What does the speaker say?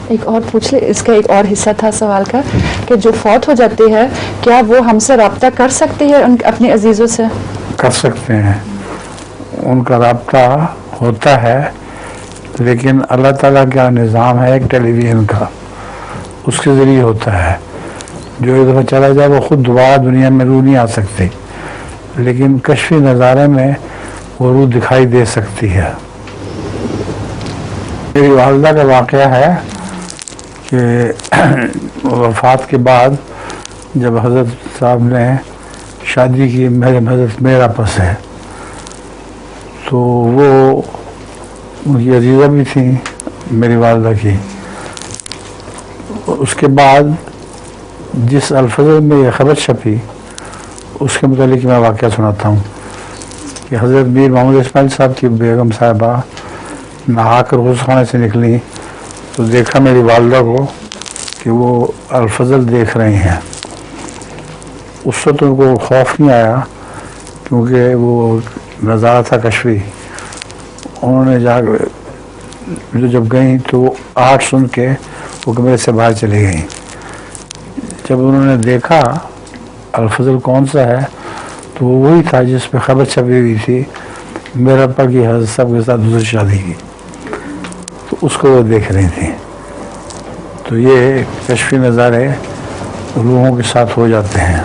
ایک اور پوچھ لے، اس کا ایک اور حصہ تھا سوال کا کہ جو فوت ہو جاتے ہیں کیا وہ ہم سے رابطہ کر سکتے ہیں اپنے عزیزوں سے؟ کر سکتے ہیں، ان کا رابطہ ہوتا ہے، لیکن اللہ تعالیٰ کا نظام ہے ایک ٹیلی ویژن کا، اس کے ذریعے ہوتا ہے۔ جو ایک دفعہ چلا جائے وہ خود دوبارہ دنیا میں روح نہیں آ سکتی، لیکن کشفی نظارے میں وہ روح دکھائی دے سکتی ہے۔ میری والدہ کا واقعہ ہے کہ وفات کے بعد جب حضرت صاحب نے شادی کی، حضرت میرا پس ہے، تو وہ ان کی عزیزہ بھی تھیں میری والدہ کی۔ اس کے بعد جس الفظر میں یہ خبر چھپی اس کے متعلق میں واقعہ سناتا ہوں کہ حضرت میر محمد اسماعیل صاحب کی بیگم صاحبہ نہا کر غسل خانے سے نکلی تو دیکھا میری والدہ کو کہ وہ الفضل دیکھ رہے ہیں۔ اس وقت ان کو خوف نہیں آیا کیونکہ وہ نظارہ تھا کشفی۔ انہوں نے جب گئیں تو وہ آٹھ سن کے وہ کمرے سے باہر چلی گئیں۔ جب انہوں نے دیکھا الفضل کون سا ہے تو وہ وہی تھا جس پہ خبر چھپی ہوئی تھی میرے ابا کی حضرت صاحب کے ساتھ دوسری شادی کی، تو اس کو وہ دیکھ رہی تھیں۔ تو یہ کشفی نظارے روحوں کے ساتھ ہو جاتے ہیں۔